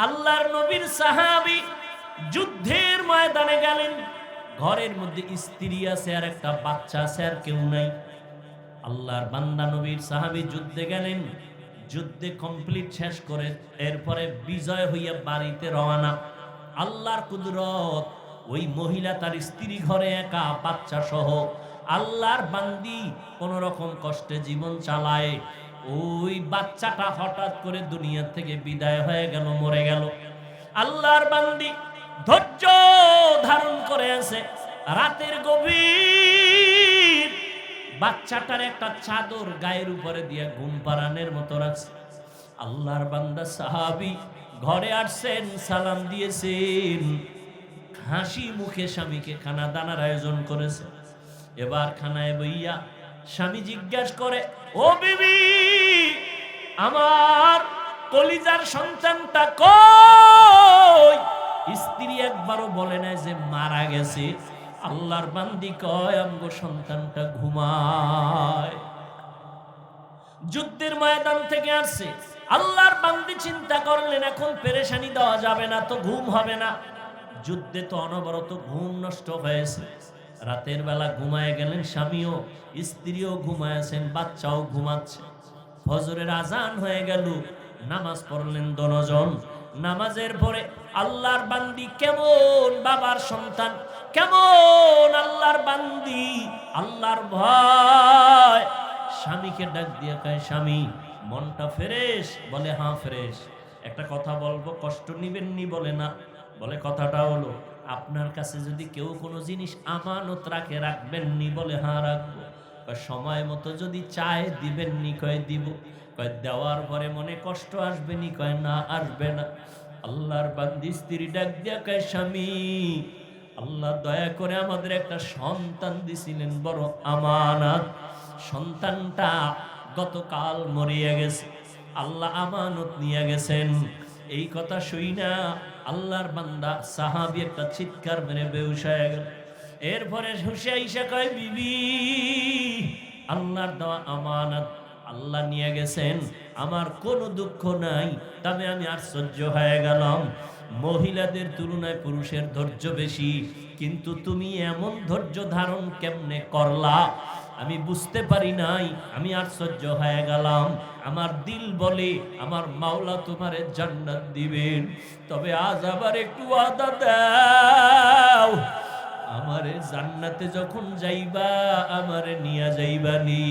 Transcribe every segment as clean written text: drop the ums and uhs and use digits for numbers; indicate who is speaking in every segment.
Speaker 1: আল্লাহর নবীর সাহাবী যুদ্ধের ময়দানে গেলেন। ঘরের মধ্যে স্ত্রী আছে আর একটা বাচ্চা আছে, আর কেউ নাই। আল্লাহর বান্দা নবীর সাহাবী যুদ্ধে গেলেন, যুদ্ধে কমপ্লিট শেষ করে এরপরে বিজয় হইয়া বাড়িতে রওনা। আল্লাহর কুদরত, ওই মহিলা তার স্ত্রী ঘরে একা বাচ্চা সহ, আল্লাহর বান্দি কোন রকম কষ্টে জীবন চালায়। ওই বাচ্চাটা হঠাৎ করে দুনিয়া থেকে বিদায় হয়ে গেল, মরে গেল। আল্লাহর বান্দি ধৈর্য ধারণ করে আছে। রাতের গভীর বাচ্চাটার একটা চাদর গায়ের উপরে দিয়ে ঘুম পাড়ানোর মতো রাখছে। আল্লাহর বান্দা সাহাবী ঘরে আসছেন, সালাম দিয়েছেন, হাসি মুখে স্বামীকে খানা দানার আয়োজন করেছে। এবার খানায় বইয়া স্বামী জিজ্ঞাসা করে, ও বিবি, আমার কলিজার সন্তানটা কই? স্ত্রী একবারও বলে না যে মারা গেছে। আল্লাহর বান্দি কয়, আমগো সন্তানটা ঘুমায়। যুদ্ধের ময়দান থেকে আসছে। আল্লাহর বান্দি চিন্তা করলেন, এখন পেরেশানি দেওয়া যাবে না, তো ঘুম হবে না। যুদ্ধে তো অনবরত ঘুম নষ্ট হয়েছে। রাতের বেলা ঘুমায় গেলেন স্বামীও, স্ত্রীও ঘুমায়ছেন, বাচ্চাও ঘুমাচ্ছে। ফজরের আজান হয়ে গেল, নামাজ পড়লেন দনজন। নামাজের পরে আল্লাহর বান্দি কেমন বাবার সন্তান, কেমন আল্লাহর বান্দি, আল্লাহর ভয়। স্বামীকে ডাক দিয়ে কয়, স্বামী মনটা ফ্রেশ? বলে হ্যাঁ ফ্রেশ। একটা কথা বলবো, কষ্ট নিবেন নি? বলে না। বলে কথাটা হলো, আপনার কাছে যদি কেউ কোনো জিনিস আমানত রাখে, রাখবেন নি? বলে হ্যাঁ রাখবো। কয় সময় মতো যদি চায় দিবেন নি? কয় দিব। কয় দেওয়ার পরে মনে কষ্ট আসবে নি? কয় না, আসবে না। আল্লাহর বান্দি স্ত্রী ডাক দিয়া কয়, স্বামী আল্লাহ দয়া করে আমাদের একটা সন্তান দিছিলেন, বড় আমানত। সন্তানটা গতকাল মরিয়া গেছে, আল্লাহ আমানত নিয়ে গেছেন। এই কথা শুই না আল্লাহর বান্দা সাহাবী একটা চিৎকার মেরে বেহুশ হয়ে গেল। এরপরে হুশে আইসা কয়, বিবি আল্লাহর দেওয়া আমানত আল্লাহ নিয়ে গেছেন, আমার কোনো দুঃখ নাই, তবে আমি আশ্চর্য হয়ে গেলাম। মহিলাদের তুলনায় পুরুষের ধৈর্য বেশি, কিন্তু তুমি এমন ধৈর্য ধারণ কেমনে করলা আমি বুঝতে পারি নাই, আমি আশ্চর্য হয়ে গেলাম। আমার দিল বলে আমার মাওলা তোমারে জান্নাত দিবেন, তবে আজ আবার একটু ওয়াদা দাও, আমারে জান্নাতে যখন যাইবা আমারে নিয়া যাইবানি।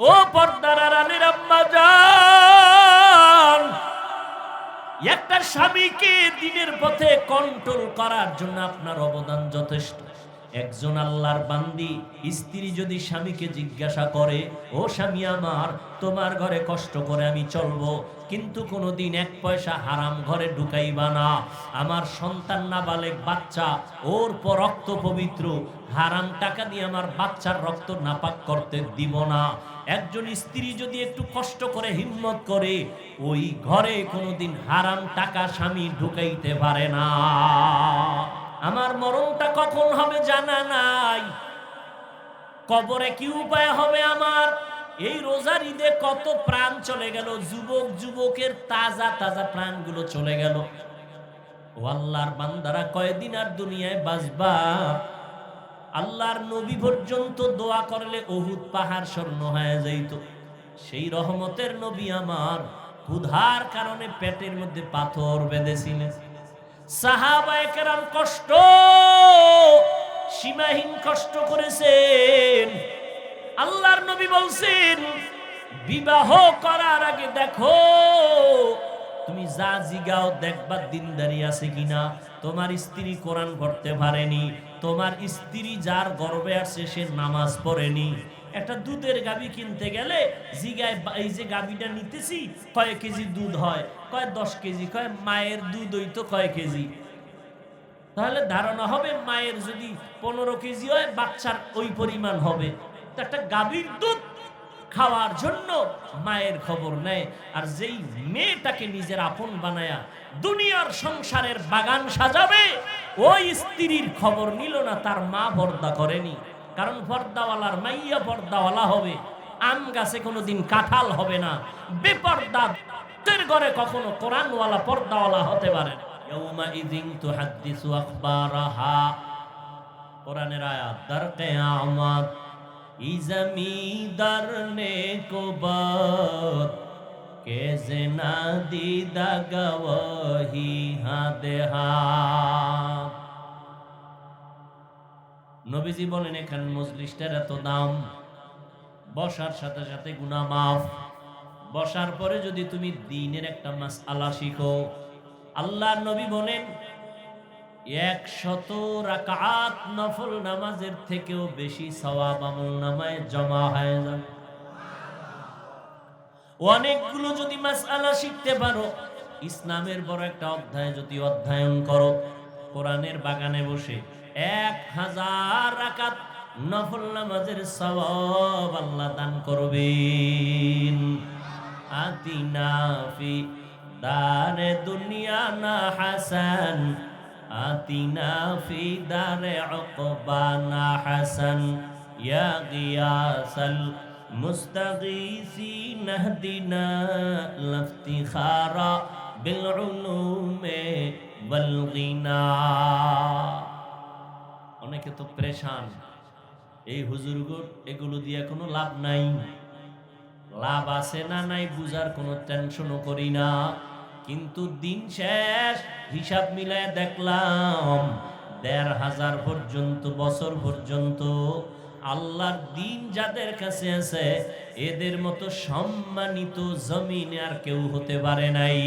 Speaker 1: ও পর্দার আড়ালের আম্মা জান, একটা স্বামীকে দিনের পথে কন্ট্রোল করার জন্য আপনার অবদান যথেষ্ট। একজন আল্লাহর বান্দি স্ত্রী যদি স্বামীকে জিজ্ঞাসা করে, ও স্বামী আমার, তোমার ঘরে কষ্ট করে আমি চলবো, কিন্তু কোনোদিন এক পয়সা হারাম ঘরে ঢুকাইবা না, আমার সন্তান নাবালেগ বাচ্চা, ওর পর রক্ত পবিত্র, হারাম টাকা দিয়ে আমার বাচ্চার রক্ত নাপাক করতে দিব না। একজন স্ত্রী যদি একটু কষ্ট করে হিম্মত করে, ওই ঘরে কোনোদিন হারাম টাকা স্বামী ঢুকাইতে পারে না। আমার মরণটা কখন হবে জানা নাই, কবরে কি উপায় হবে আমার। এই রোজার ঈদে কত প্রাণ চলে গেল, যুবক যুবকের তাজা তাজা প্রাণগুলো চলে গেল। ও আল্লাহর বান্দারা, কয়দিন আর দুনিয়ায় বাঁচবা? আল্লাহর নবী পর্যন্ত দোয়া করলে উহুদ পাহাড় স্বর্ণ হয়ে যাইত। সেই রহমতের নবী আমার ক্ষুধার কারণে পেটের মধ্যে পাথর বেঁধেছিলেন। সাহাবায়ে কেরাম কষ্ট, সীমাহীন কষ্ট করেছেন। আল্লাহর নবী বলছেন, বিবাহ করার আগে দেখো, তুমি যা জিগাও দেখবা দিনদারি আছে কিনা। তোমার স্ত্রী কোরআন পড়তে পারেনি, তোমার স্ত্রী যার গর্ভে আছে সে নামাজ পড়েনি। একটা দুধের গাভী কিনতে গেলে জিগায়, এই যে গাভীটা নিতেছি কয় কেজি দুধ হয়? কয় 10 কেজি। কয় মায়ের দুধ হইতো কয় কেজি? তাহলে ধারণা হবে মায়ের যদি 15 কেজি হয়, বাচ্চার ওই পরিমাণ হবে। তো একটা গাভীর দুধ খাওয়ার জন্য মায়ের খবর নেয়, আর যেই মেয়েটাকে নিজের আপন বানায়া দুনিয়ার সংসারের বাগান সাজাবে, ওই স্ত্রীর খবর নিল না, তার মা পর্দা করেনি। কারণ পর্দাওয়ালার মাইয়া পর্দাওয়ালা হবে, আম গাছে কোনোদিন কাঁঠাল হবে না। বেপর্দা ঘরে কখনো কোরআনওয়ালা পর্দাওয়ালা হতে পারে না। ইয়াউমা ইযিন তুহাদ্দিসু আখবারাহা, কোরআনের আয়াত, দার কিয়ামত ই জমিদার নে কো বাত কে যে না দিদা গওয়াহি হাদে হাত। নবীজি বলেন এখানে মজলিসটার এত দাম, বসার সাথে সাথে গুনাহ মাফ। বসার পরে যদি তুমি দ্বীনের একটা মাসআলা শিখো, আল্লাহর নবী বলেন 100 রাকাত নফল নামাজের থেকেও বেশি সওয়াব আমলনামায় জমা হয়ে যাবে। অনেকগুলো যদি মাসআলা শিখতে পারো, ইসলামের বড় একটা অধ্যায় যদি অধ্যয়ন করো, কোরআনের বাগানে বসে 1000 রাকাত নফল নামাজের সওয়াব আল্লাহ দান করবেন। আতিনা ফি দারে দুনিয়া না হাসান, আতিনা ফি দারে উকবানা হাসান, ইয়া গিয়াসাল মুস্তাগীসিন ইহদিনা লাফতিখারা বিল উলুমে ওয়াল গিনা। অনেকে তো পেরেশান, এই হুজুরগুলো এগুলো দিয়ে কোনো লাভ নাই। লাভ আছে না নাই বুঝার কোনো টেনশনও করি না, কিন্তু দিন শেষ হিসাব মিলায় দেখলাম 1500 পর্যন্ত বছর পর্যন্ত আল্লাহর দিন যাদের কাছে আছে, এদের মতো সম্মানিত জমিনে আর কেউ হতে পারে নাই।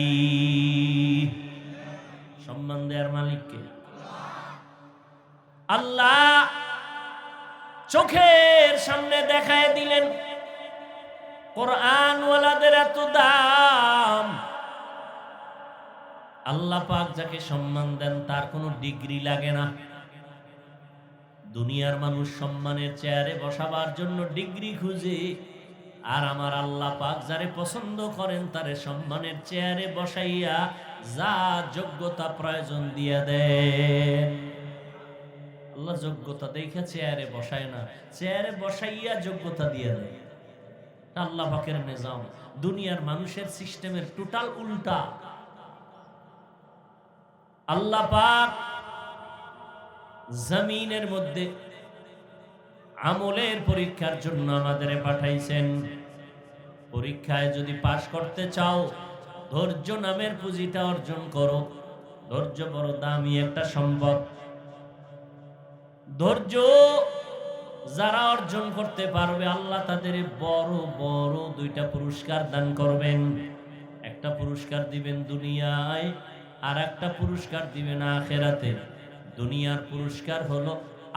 Speaker 1: সম্মান দেওয়ার মালিককে আল্লাহ চোখের সামনে দেখায় দিলেন। কোরআন ওয়ালাদের এত দাম। আল্লাহ পাক যাকে সম্মান দেন তার কোনো ডিগ্রি লাগে না। দুনিয়ার মানুষ সম্মানের চেয়ারে বসাবার জন্য ডিগ্রি খুঁজে, আর আমার আল্লাহ পাক যারে পছন্দ করেন তারে সম্মানের চেয়ারে বসাইয়া যা যোগ্যতা প্রয়োজন দিয়ে দেন। আল্লাহ যোগ্যতা দেখে চেয়ারে বসায় না, চেয়ারে বসাইয়া যোগ্যতা দিয়ে দেয়। আল্লাহ পাকের নিজাম। দুনিয়ার মানুষের সিস্টেমের টোটাল উল্টা। আল্লাহ পাক জমিনের মধ্যে আমলের পরীক্ষার জন্য আমাদের পাঠাইছেন। পরীক্ষায় যদি পাশ করতে চাও, ধৈর্য নামের পুঁজিটা অর্জন করো। ধৈর্য বড় দামি একটা সম্পদ। ধৈর্য যারা অর্জন করতে পারবে, আল্লাহ তাদের বড় বড় 2টা পুরস্কার দান করবেন। একটা পুরস্কার দিবেন দুনিয়ায়, আর একটা পুরস্কার দিবেন আখিরাতে। দুনিয়ার পুরস্কার হলো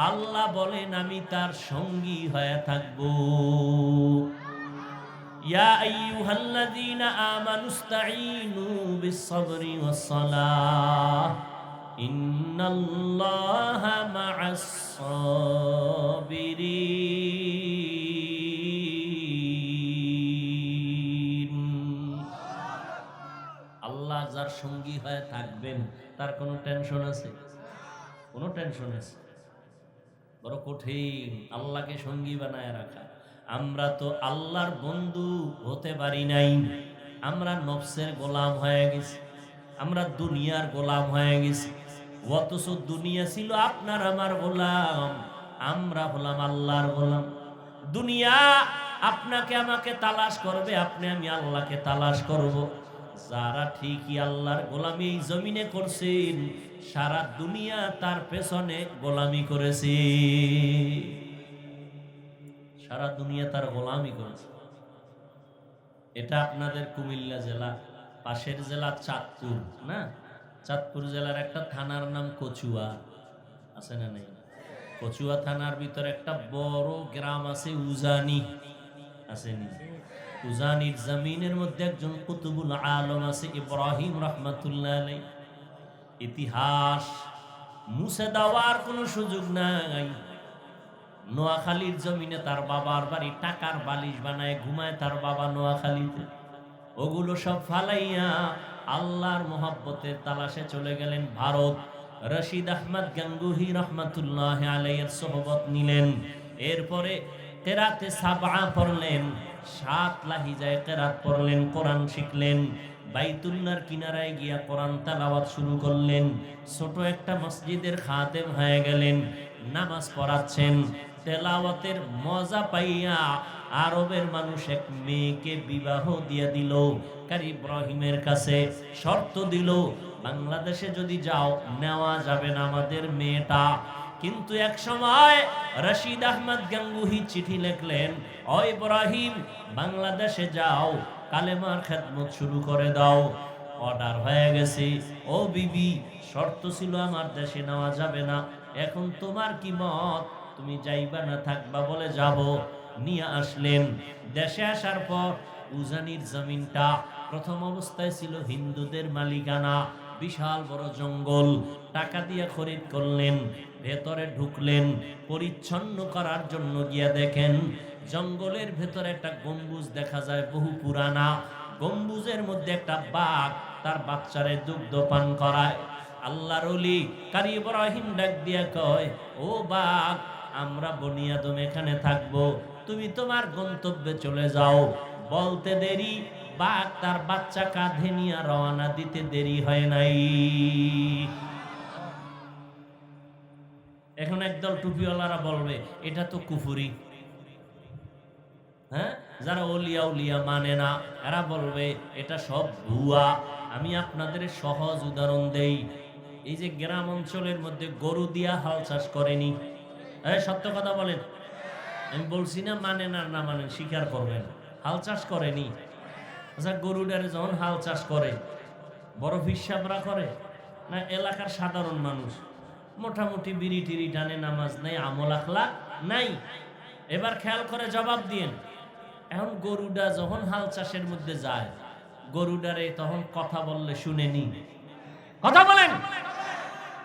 Speaker 1: আল্লাহ বলেন আমি তার সঙ্গী হয়ে থাকব। ইয়া আইয়ুহাল্লাযীনা আমানুস্তাঈনু বিস-সাবরি ওয়াস-সালাহ ইন্নাল্লাহা মা'আস-সাবিরিন। আল্লাহ যার সঙ্গী হয়ে থাকবেন তার কোনো টেনশন আছে? কোনো টেনশন আছে? বড় কঠিন আল্লাহকে সঙ্গী বানায় রাখা। আমরা তো আল্লাহর বন্ধু হতে পারি নাই। আমরা নফসের গোলাম হয়ে গেছি, আমরা দুনিয়ার গোলাম হয়ে গেছি। অথচ দুনিয়া ছিল আপনার আমার গোলাম, আমরা হলাম আল্লাহর গোলাম। দুনিয়া আপনাকে আমাকে তালাশ করবে, আপনি আমি আল্লাহকে তালাশ করব। যারা ঠিকই আল্লাহর গোলামি এই জমিনে করছেন, সারা দুনিয়া তার পেছনে গোলামি করেছে। সারা দুনিয়া তার গোলামি করেছে। এটা আপনাদের কুমিল্লা জেলা, পাশের জেলা চাঁদপুর না? চাঁদপুর জেলার একটা থানার নাম কচুয়া, আছে না নেই? কচুয়া থানার ভিতরে একটা বড় গ্রাম আছে উজানি, আসেনি? উজানির জমিনের মধ্যে একজন কুতুবুল আলম আছে, ইব্রাহিম রাহমাতুল্লাহ আলাইহি। ইতিহাস মুছে দেওয়ার কোনো সুযোগ নাই। নোয়াখালীর জমিনে তার বাবার বাড়ি, টাকার বালিশ বানায় ঘুমায় তার বাবা নোয়াখালীতে। ওগুলো সব ফালাইয়া আল্লাহর মোহাব্বতের তালাশে চলে গেলেন ভারত। রশিদ আহমদ গাঙ্গুহি রহমাতুল্লাহ আলাইহির সোহবত নিলেন। এরপরে কেরাতে সাবআ পড়লেন, 7 লাহিজায় কেরাত পড়লেন, কোরআন শিখলেন। বাইতুল্লাহর কিনারায় গিয়া কোরআন তেলাওয়াত শুরু করলেন। ছোট একটা মসজিদের খাদেম হয়ে গেলেন, নামাজ পড়াচ্ছেন। তেলাওয়াতের মজা পাইয়া আরবের মানুষ এক মেয়েকে বিবাহ দিয়ে দিল। কারি ইব্রাহিমের কাছে শর্ত দিল, বাংলাদেশে যদি যাও নেওয়া যাবে না আমাদের মেয়েটা। কিন্তু এক সময় রশিদ আহমদ গাঙ্গুহি চিঠি লিখলেন, ও ইব্রাহিম বাংলাদেশে যাও, কালেমার খেদমত শুরু করে দাও। অর্ডার হয়ে গেছে। ও বিবি, শর্ত ছিল আমার দেশে নেওয়া যাবে না, এখন তোমার কি মত, তুমি যাইবা না থাকবা? বলে যাব। নিয়ে আসলেন। দেশে আসার পর উজানির জমিনটা প্রথম অবস্থায় ছিল হিন্দুদের মালিকানা, বিশাল বড় জঙ্গল। টাকা দিয়ে খরিদ করলেন, ভেতরে ঢুকলেন, পরিচ্ছন্ন করার জন্য গিয়া দেখেন জঙ্গলের ভেতরে একটা গম্বুজ দেখা যায়, বহু পুরানা। গম্বুজের মধ্যে একটা বাঘ তার বাচ্চারে দুগ্ধ পান করায়। আল্লাহর ওলি কারি ইব্রাহিম ডাক দিয়া কয়, ও বাঘ, আমরা বনি আদম এখানে থাকবো, তুমি তোমার গন্তব্যে চলে যাও। বলতে দেরি, বাঘ তার বাচ্চা কাঁধে নিয়ে রওনা দিতে দেরি হয় নাই। এখন একদল টুপিওয়ালারা বলবে এটা তো কুফুরি। হ্যাঁ, যারা ওলিয়া উলিয়া মানে না এরা বলবে এটা সব ভুয়া। আমি আপনাদের সহজ উদাহরণ দেই। এই যে গ্রাম অঞ্চলের মধ্যে গরু দিয়া হাল চাষ করেনি, সত্য কথা বলেন, আমি বলছি না মানে না, না মানে স্বীকার করবেন, হাল চাষ করেনি। আচ্ছা, গরুডারে যখন হাল চাষ করে বড় হিসাবরা করে না এলাকার সাধারণ মানুষ? মোটামুটি বিড়ি টিড়ি টানে, নামাজ নাই, আমল আখলাক নাই। এবার খেয়াল করে জবাব দিয়েন। এখন গরুডা যখন হাল চাষের মধ্যে যায়, গরুডারে তখন কথা বললে শুনেনি? কথা বলেন।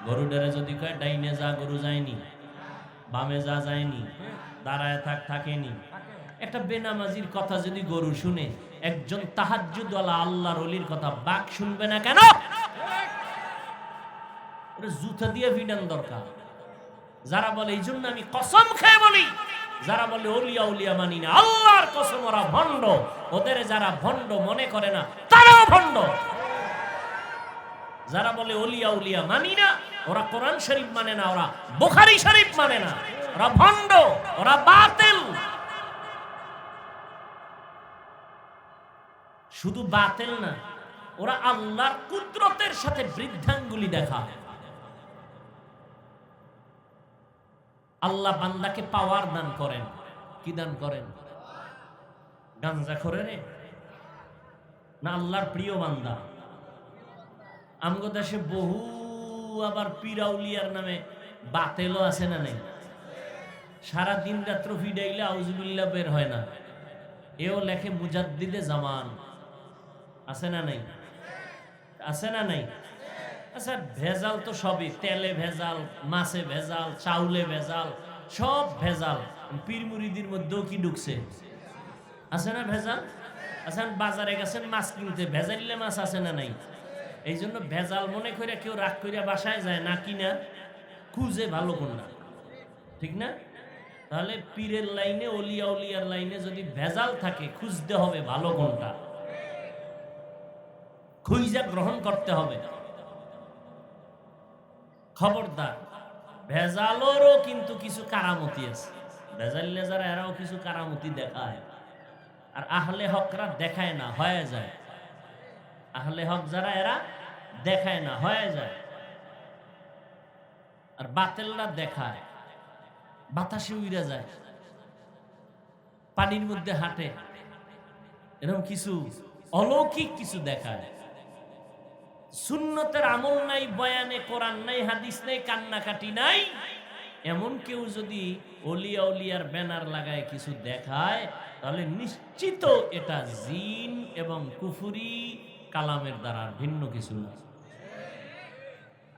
Speaker 1: গরুডারে যদি কয় ডাইনে যা, গরু যায়নি, বামে যা যায়নি, দাঁড়ায় থাক থাকেনি। একটা বেনামাজির কথা যদি গরু শুনে, একজন তাহাজ্জুদওয়ালা আল্লাহর ওলির কথা বাঘ শুনবে না কেন? জুতা দিয়ে ভিডান দরকার। যারা বলে এই জন্য আমি কসম খেয়ে বলি, যারা বলে ওলিয়া উলিয়া মানি না, আল্লাহর কসম ওরা ভণ্ড। ওদের যারা ভণ্ড মনে করে না তারাও ভণ্ড। যারা বলে ওলিয়া উলিয়া মানি না, ওরা কোরআন শরীফ মানে না, ওরা বুখারী শরীফ মানে না, ওরা ভণ্ড, ওরা বাতিল। শুধু বাতিল না, ওরা আল্লাহর কুদরতের সাথে বৃদ্ধাঙ্গুলি দেখা। আল্লাহ বান্দাকে পাওয়ার দান করেন। কি দান করেন? গাঞ্জা খোরে রে না আল্লাহর প্রিয় বান্দা? আমগো দেশে বহু আবার পিরাউলিয়ার নামে বাতেলও আছে না নেই? সারা দিন রাত্র ফিডাইলে আউযুবিল্লাহ বের হয় না। এও লেখে মুজাদ্দিদে জামান। আছে না নাই? আছে না নাই? আচ্ছা, ভেজাল তো সবই, তেলে ভেজাল, মাছে ভেজাল, চাউলে ভেজাল, সব ভেজাল। পীর মুরিদির মধ্যেও কি ঢুকছে? আছে না ভেজাল? আচ্ছা, বাজারে গেছেন মাছ কিনতে, ভেজালিলে মাছ আছে না নাই? এই জন্য ভেজাল মনে করে কেউ রাগ করিয়া বাসায় যায় না, কিনা খুঁজে ভালো কোনটা, ঠিক না? তাহলে পীরের লাইনে, ওলিয়া উলিয়ার লাইনে যদি ভেজাল থাকে, খুঁজতে হবে ভালো কোনটা, খুঁজা গ্রহণ করতে হবে। খবরদার, ভেজালেরও কিন্তু কিছু কারামতি আছে। ভেজালিলে যারা এরাও কিছু কারামতি দেখায়, আর আহলে হকরা দেখায় না, হয়ে যায়। আহলে হক যারা এরা দেখায় না, হয়ে যায়। আর বাতেলরা দেখায়, বাতাসে উড়ে যায়, পানির মধ্যে হাঁটে, এরকম কিছু অলৌকিক কিছু দেখায়। সুন্নতের আমল নাই, বয়ানে কোরআন নাই, হাদিস নাই, কান্নাকাটি নাই, এমন কেউ যদি ওলিয়া উলিয়ার ব্যানার লাগায় কিছু দেখায়, তাহলে নিশ্চিত এটা জিন এবং কুফরি কালামের দ্বারা ভিন্ন কিছু না।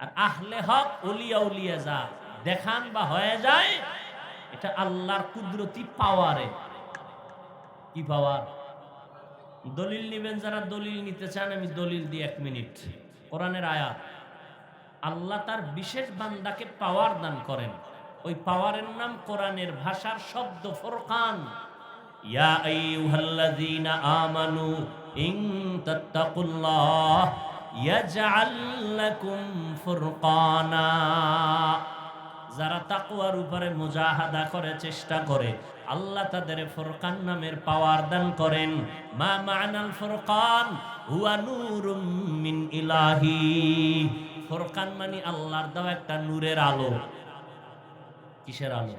Speaker 1: আর আহলে হক ওলিয়া উলিয়া যা দেখান বা হয়ে যায়, এটা আল্লাহর কুদরতি পাওয়ারে। কি পাওয়ার? দলিল নিবেন যারা, দলিল নিতে চান আমি দলিল দিই 1 মিনিট। কোরআনের আয়াত, আল্লাহ তার বিশেষ বান্দাকে পাওয়ার দান করেন। ওই পাওয়ারের নাম কোরআনের ভাষার শব্দ ফুরকান। ইয়া আইয়ুহাল্লাযীনা আমানু ইন তাত্তাকুল্লাহ ইয়াজআল লাকুম ফুরকানা। যারা তাকওয়ার উপরে মুজাহাদা করে, চেষ্টা করে, আল্লাহ তাদের ফুরকান নামের পাওয়ার দান করেন। মা মা'নাল ফুরকান হুয়া নূরুম মিন ইলাহি। ফুরকান মানে আল্লাহর দেওয়া একটা নূরের আলো। কিসের আলো?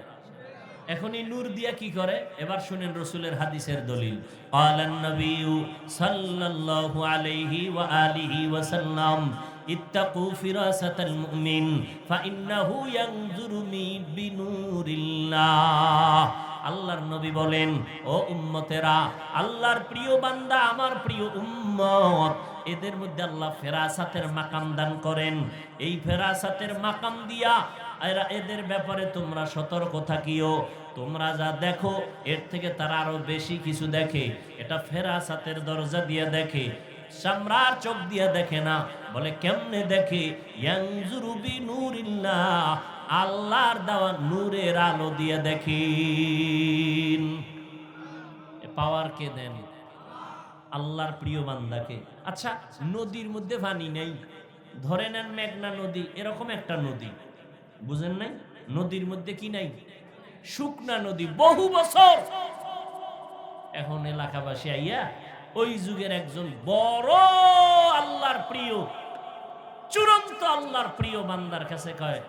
Speaker 1: এখন এই নূর দিয়া কি করে? এবার শুনেন রাসূলের হাদিসের দলিল। ক্বালান নবিয়্যু সাল্লাল্লাহু আলাইহি ওয়া আলিহি ওয়া সাল্লাম ইত্তাকু ফিরাসাতাল মুমিন ফাইন্নাহু ইয়ানজুরু বিনূরিল্লাহ। আল্লাহর নবী বলেন, ও উম্মতেরা, আল্লাহর প্রিয় বান্দা, আমার প্রিয় উম্মত, এদের মধ্যে আল্লাহ ফেরাসাতের মাকাম দান করেন। এই ফেরাসাতের মাকাম দিয়া এদের ব্যাপারে তোমরা সতর্ক থাকিও। তোমরা যা দেখো এর থেকে তারা আরো বেশি কিছু দেখে। এটা ফেরাসাতের দরজা দিয়ে দেখে, সামরার চোখ দিয়ে দেখে না। বলে কেমনে দেখে? ইয়ানজুরু বিনূরিল্লাহ, আল্লাহর দেওয়া নূরের আলো দিয়ে দেখেন। পাওয়ার কে দেন? আল্লাহর প্রিয় বান্দাকে। আচ্ছা, নদীর মধ্যে পানি নেই, ধরে নেন মেঘনা নদী, এরকম একটা নদী, বুঝেন নাই? নদীর মধ্যে কি নাই? শুকনা নদী, বহু বছর। এখন এলাকাবাসী আইয়া ওই যুগের একজন বড় আল্লাহর প্রিয়, চূড়ান্ত আল্লাহর প্রিয় বান্দার কাছে কয়,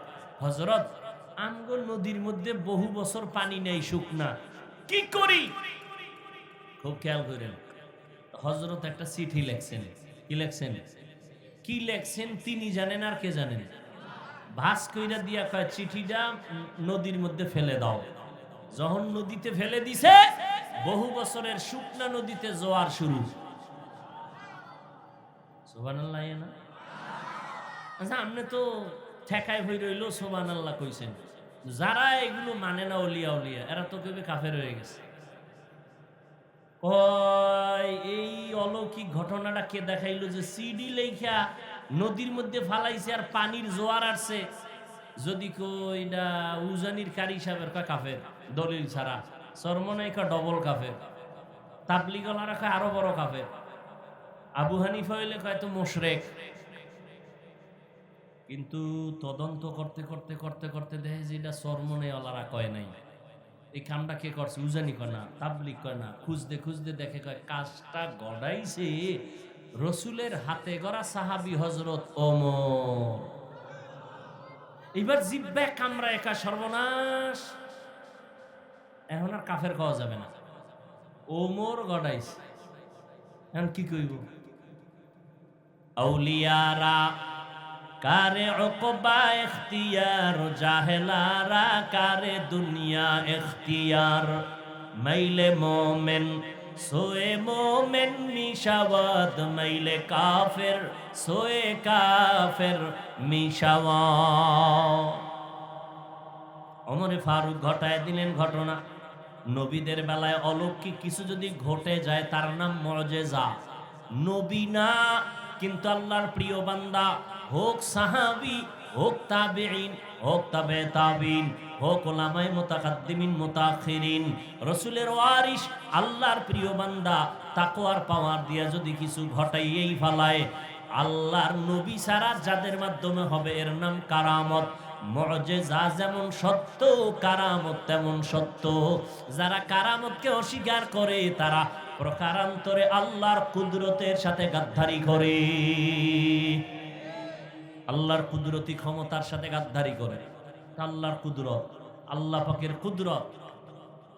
Speaker 1: হযরত, আমগো নদীর মধ্যে বহু বছর পানি নেই, শুকনা, কি করি? খুব খেয়াল করেন, হযরত একটা চিঠি লেখছেন। কি লেখছেন? কি লেখছেন তিনি জানেন, আর কে জানেন? ভাস কইরা দিয়া কয়, চিঠিটা নদীর মধ্যে ফেলে দাও। যখন নদীতে ফেলে দিছে, বহু বছরের শুকনা নদীতে জোয়ার শুরু। সুবহানাল্লাহ না? আচ্ছা, আপনি তো ঠেকায় হই রইল সুবহানাল্লাহ কইছেন। যারা এগুলো মানে না, ওলিয়া উলিয়া, এরা তো কেবে কাফের হয়ে গেছে। এই অলৌকিক ঘটনাটা কে দেখাইলো যে সিডি লেখা নদীর মধ্যে ফালাইছে আর পানির জোয়ার আসছে? যদি কইটা উজানির কারি সাহেবের কয় কাফের, দলিল ছাড়া। সরমনাই কয় ডবল কাফের। তাবলিগলারা কয় আরো বড় কাফের। আবু হানিফা হইলে কয় তো মুশরিক। কিন্তু তদন্ত করতে করতে করতে করতে দেখে যে এটা সরমনাইওয়ালারা কয় নাই। এই কামটা কে করছে? উজানি কয় না, তাবলিগ কয় না। খুঁজতে খুঁজতে দেখে কয় কাজটা গড়াইছে রসুলের হাতে গড়া সাহাবী হযরত ওমর। এবার জিব্বা কামরা একা সর্বনাশ, এখন আর কাফের খাওয়া যাবে না। ওমর গড়াইছে, এখন কি কইব? আউলিয়ারা কারে উকবা ইখতিয়ার, জাহেলারা কারে দুনিয়া ইখতিয়ার। মাইলে মোমেন সোয়ে মোমেন মিশাওয়াত, মাইলে কাফের সোয়ে কাফের মিশাওয়াত। ওমরে ফারুক ঘটায় দিলেন ঘটনা। নবীদের বেলায় অলৌকিক কিছু যদি ঘটে যায় তার নাম মুআজিজা। নবী না, কিন্তু আল্লাহর প্রিয় বান্দা, হোক সাহাবী, হোক তাবেঈন, হোক তাবে তাবিন, হোক উলামায়ে মুতাকাদ্দিমিন মুতাআখিরিন, রাসূলের ওয়ারিস, আল্লাহর প্রিয় বান্দা, তাকওয়ার পাওয়ার দিয়া যদি কিছু ঘটাইয়েই ফেলায়, আল্লাহর নবী ছাড়া যাদের মাধ্যমে হবে এর নাম কারামত। মুআজিজা যেমন সত্য, কারামত তেমন সত্য। যারা কারামতকে অস্বীকার করে তারা প্রকারান্তরে আল্লাহর কুদরতের সাথে গাদ্দারি করে, আল্লাহর কুদরতি ক্ষমতার সাথে গাদ্দারি করে। আল্লাহর কুদরত, আল্লাহ পাকের কুদরত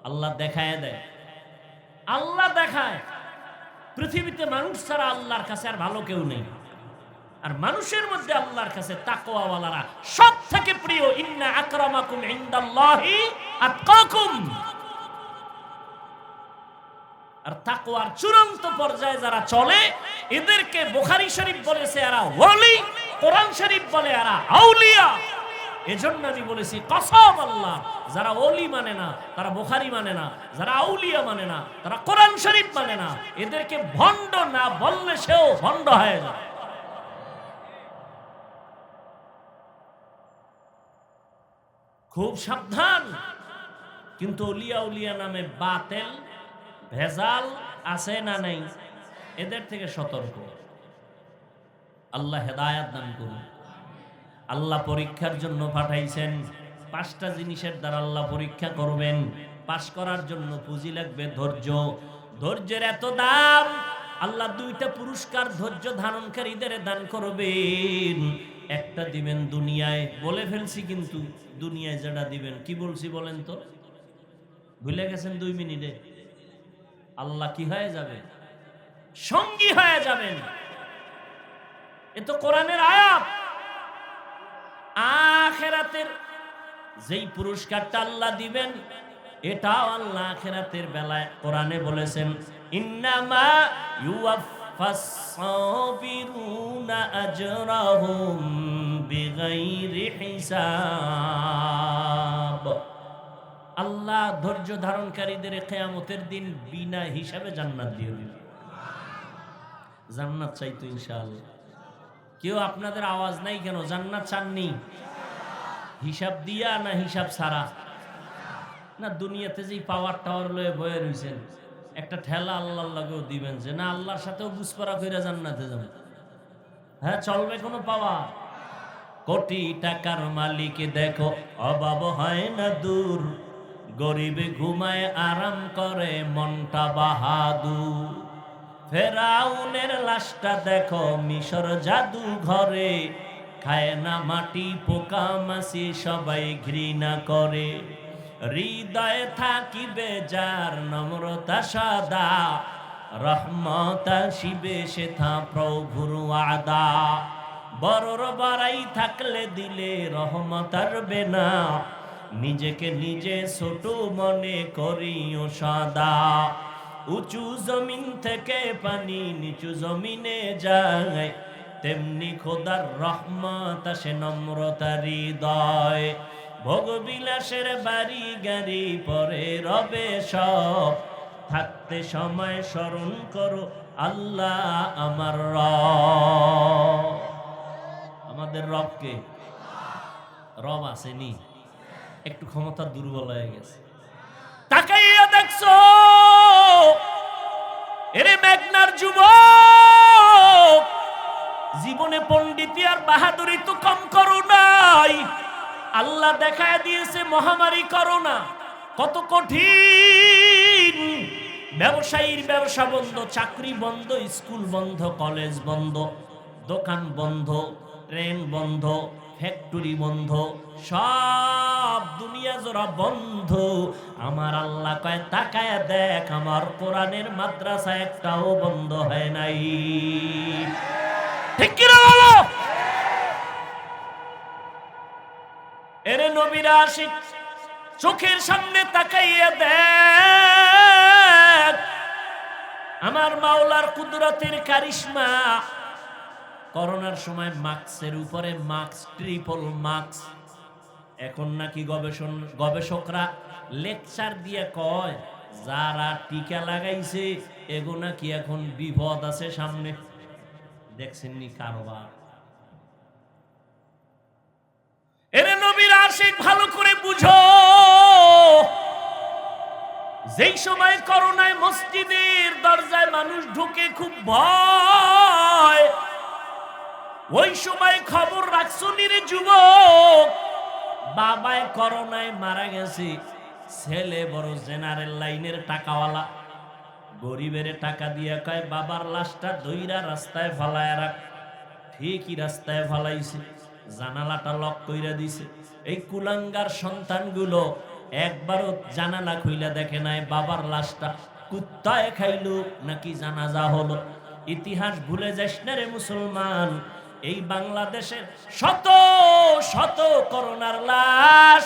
Speaker 1: আল্লাহ দেখায় দেয়, আল্লাহ দেখায়। পৃথিবীতে মানুষ ছাড়া আল্লাহর কাছে আর ভালো কেউ নেই। আর মানুষের মধ্যে আল্লাহর কাছে তাকওয়াওয়ালারা সব থেকে প্রিয়। ইন্না আকরামাকুম ইনদাল্লাহি আতকাকুম। আর তাকওয়ার চূড়ান্ত পর্যায়ে যারা চলে, এদেরকে বুখারী শরীফ বলেছে এরা ওলি, কোরআন শরীফ বলে এরা আউলিয়া। এজন্য আমি বলেছি কসম আল্লাহ, যারা ওলি মানে না, তারা বুখারী মানে না, যারা আউলিয়া মানে না, তারা কোরআন শরীফ মানে না, এদেরকে ভণ্ড না বললে সেও ভণ্ড হয়ে যায়। খুব সাবধান। কিন্তু ওলিয়া উলিয়া নামে বাতেল ভেজাল আছে না নাই? এদের থেকে সতর্ক। আল্লাহ হেদায়াত দান করুন। আল্লাহ পরীক্ষার জন্য পাঠাইছেন। 5টা জিনিসের দ্বারা আল্লাহ পরীক্ষা করবেন। পাশ করার জন্য পুঁজি লাগবে ধৈর্য। ধৈর্যের এত দাম, আল্লাহ 2টা পুরস্কার ধৈর্য ধারণকারীদের দান করবেন। একটা দিবেন দুনিয়ায়, বলে ফেলছি কিন্তু দুনিয়ায় যেটা দিবেন কি বলছি বলেন তো? ভুলে গেছেন 2 মিনিটে? আল্লাহ কি হয়ে যাবে? সঙ্গী হয়ে যাবেন। এ তো কোরআনের আয়াত। আখিরাতের যেই পুরস্কারটা আল্লাহ দিবেন, এটাও আল্লাহ আখিরাতের বেলায় কোরআনে বলেছেন, ইন্নামা ইউওয়াফাস সাবিরুনা আজরাহুম বিগাইরি হিসাব। আল্লাহ ধৈর্য ধারণকারীদের কিয়ামতের দিন বিনা হিসাবে জান্নাত দিয়ে দিবেন। জান্নাত চাইতো ইনশাআল্লাহ। কেউ আপনাদের আওয়াজ নাই কেন? জান্নাত চাননি? হিসাব দিয়া না হিসাব ছাড়া? না দুনিয়াতে যেই পাওয়ার টাওয়ার লয়ে বয়ে রইছেন, একটা ঠেলা আল্লাহর লাগেও দিবেন যে না আল্লাহর সাথেও বুঝপাড়া কইরা জান্নাতে যাব। হ্যাঁ, চলবে কোনো পাওয়ার? কোটি টাকার মালিক দেখো অভাব হয় না দূর, গরিবে ঘুমায় আরাম করে মনটা বাহাদুর। ফেরাউনের লাশটা দেখো মিশর জাদু ঘরে, খায় না মাটি পোকা মাছি সবাই ঘৃণা করে। হৃদয়ে থাকিবে যার নম্রতা সদা, রহমত আসিবে সেথা প্রভুর ওয়াদা। বড়র বড়াই থাকলে দিলে রহমত আসবে না, নিজেকে নিজে ছোট মনে করিও সদা। উঁচু জমিন থেকে পানি নিচু জমিনে যায়, তেমনি খোদার রহমত আসে নম্রতার হৃদয়। ভোগবিলাসের বাড়ি গাড়ি পরে রবে সব, থাকতে সময় স্মরণ করো আল্লাহ আমার রব। আমাদের রবকে? রব আসেনি, একটু ক্ষমতা দুর্বল হয়ে গেছে। তাকাইয়া দেখছো এরে মেঘনার যুবক, জীবনে পণ্ডিতি আর বাহাদুরি তো কম করো নাই। আল্লাহ দেখায় দিয়েছে মহামারী করোনা কত কঠিন। ব্যবসায়ীর ব্যবসা বন্ধ, চাকরি বন্ধ, স্কুল বন্ধ, কলেজ বন্ধ, দোকান বন্ধ, ট্রেন বন্ধ, ফ্যাক্টরি বন্ধ, সব দুনিয়া জোড়া বন্ধ। আমার আল্লাহ কয় তাকায় দেখ, আমার কোরআনের মাদ্রাসা একটাও বন্ধ হয় নাই। ঠিক কি না বলো? এরে নবীরা আশিক, চোখের সামনে তাকাইয়া দেখ আমার মাওলার কুদরতের কারিশমা। করোনার সময় মাস্কের উপরে মাস্ক, ট্রিপল মাস্ক। এখন নাকি গবেষকরা লেকচার দিয়ে কয় যারা টিকা লাগাইছে এগো নাকি এখন বিপদ আছে সামনে। দেখছেন নি কারবার? এরে নবীর আশিক ভালো করে বুঝো, যেই সময় করোনায় মসজিদের দরজায় মানুষ ঢুকে খুব ভয়, ওই সময় খবর রাখছো নিরে যুবক, বাবায় করোনায় মারা গেছে, ছেলে বড় জেনারেল লাইনের টাকাওয়ালা, গরিবের টাকা দিয়ে কয় বাবার লাশটা দইরা রাস্তায় ফালায় রাখ। ঠিকই রাস্তায় ফালাইছে, জানালাটা লক কইরা দিছে। এই কুলাঙ্গার সন্তানগুলো একবারও জানালা খুইলা দেখে নাই বাবার লাশটা কুত্তায় খাইলো নাকি জানাজা হলো। ইতিহাস ভুলে যাস না রে মুসলমান। এই বাংলাদেশের শত শত করোনার লাশ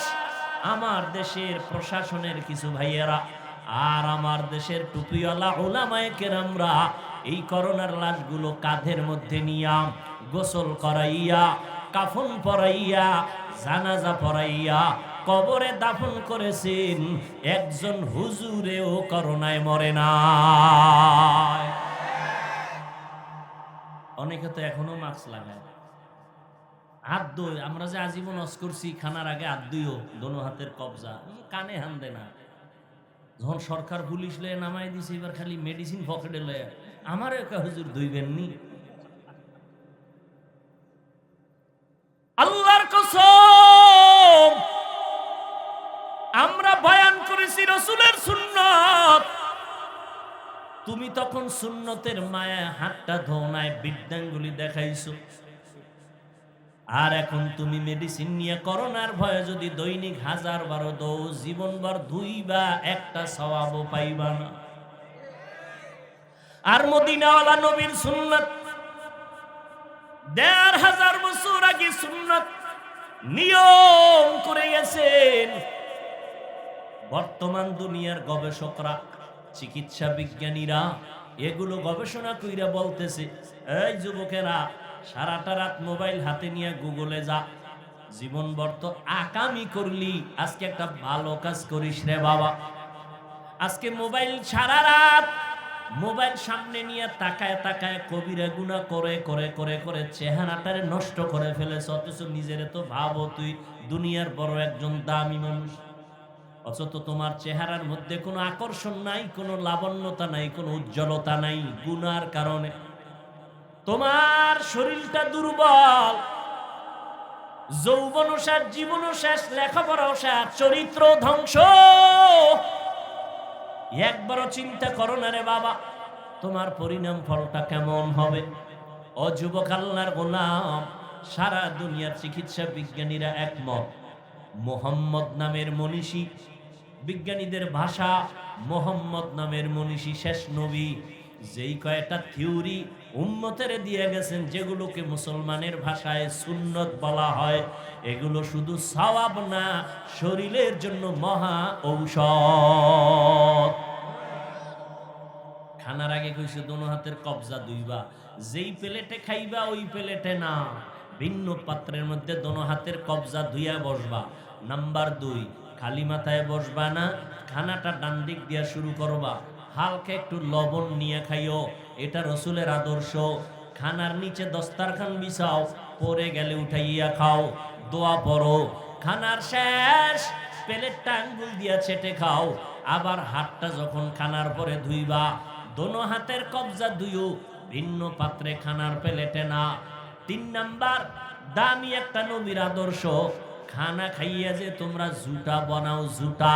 Speaker 1: আমার দেশের প্রশাসনের কিছু ভাইয়েরা আর আমার দেশের টুপিওয়ালা উলামায়ে কেরামরা এই করোনার লাশগুলো কাঁধের মধ্যে নিয়া গোসল করাইয়া, কাফন পরাইয়া, জানাজা পরাইয়া কবরে দাফন করেছেন। একজন হুজুরেও করোনায় মরে না। অনেকে তো এখনো মাস্ক লাগায়। হাত ধুই, আমরা যে আজীবন অস করছি খানার আগে হাত ধুইও, দোনো হাতের কবজা, কানে হান দে না। যখন সরকার পুলিশ লয়ে নামাই দিছে, এবার খালি মেডিসিন পকেটে লয়ে আমারে কয় হুজুর ধুইবেন নি। আল্লাহর কসম, আমরা বয়ান করেছি রাসূলের সুন্নাত, তুমি তখন সুন্নতের মায়ায় হাতটা ধোও নাই, বৃদ্ধাঙ্গুলি দেখাইছো। আর এখন তুমি মেডিসিন নিয়ে করোনার ভয়ে যদি দৈনিক 1000 দৌ, জীবনভর ধুইবা, একটা সওয়াবও পাইবা না। আর মদিনাওয়ালা নবীর সুন্নাত 1500 বছর আগে সুন্নাত নিয়ম করে গেছেন। বর্তমান দুনিয়ার গবেষকরা, চিকিৎসা বিজ্ঞানীরা এগুলো গবেষণা কইরা বলতেছে, এই যুবকেরা সারাটা রাত মোবাইল হাতে নিয়ে গুগলে যা, জীবনভর তো আকামি করলি, আজকে একটা ভালো কাজ করিস রে বাবা। আজকে মোবাইল সারা রাত মোবাইল সামনে নিয়ে তাকায় তাকায় কবিরা গুনাহ করে করে করে করে চেহারাটারে নষ্ট করে ফেলেছ, অথচ নিজেরে তো ভাবো তুই দুনিয়ার বড় একজন দামি মানুষ, অথচ তোমার চেহারার মধ্যে কোনো আকর্ষণ নাই, কোনো লাবণ্যতা নাই, কোনো উজ্জ্বলতা নাই। গুনার কারণে তোমার শরীরটা দুর্বল, যৌবন শেষ, জীবন শেষ, লেখাপড়াও শেষ, চরিত্র ধ্বংস। একবারও চিন্তা করো না রে বাবা, তোমার পরিণাম ফলটা কেমন হবে। ও যুবক আল্লাহর গোলাম, সারা দুনিয়ার চিকিৎসা বিজ্ঞানীরা একমত, মুহাম্মদ নামের মনীষী, বিজ্ঞানীদের ভাষা মুহাম্মদ নামের মনীষী শেষ নবী, যেই কয়টা থিওরি উম্মতের দিয়ে গেছেন, যেগুলোকে মুসলমানের ভাষায় সুন্নত বলা হয়, এগুলো শুধু সওয়াব না, শরীরের জন্য মহা ঔষধ। খানার আগে কইছে দোনো হাতের কবজা দুইবা, যেই প্লেটে খাইবা ওই প্লেটে না, ভিন্ন পাত্রের মধ্যে দোনো হাতের কবজা ধুইয়া বসবা। নাম্বার 2, খালি মাথায় বসবা না, খানাটা ডান দিক দিয়া শুরু করবা, হালকা একটু লবণ নিয়ে খাইও, এটা রসুলের আদর্শ। খানার নিচে দস্তারখান বিছাও, পরে গেলে উঠাইয়া খাও, দোয়া পড়ো। খানার শেষ প্লেটটা আঙ্গুল দিয়া চেটে খাও, আবার হাতটা যখন খানার পরে ধুইবা, দোনো হাতের কবজা ধুইও, ভিন্ন পাত্রে, খানার প্লেটে না। 3 নাম্বার দামি একটা নবীর আদর্শ, খানা খাইয়া যে তোমরা জুটা বানাও, জুটা।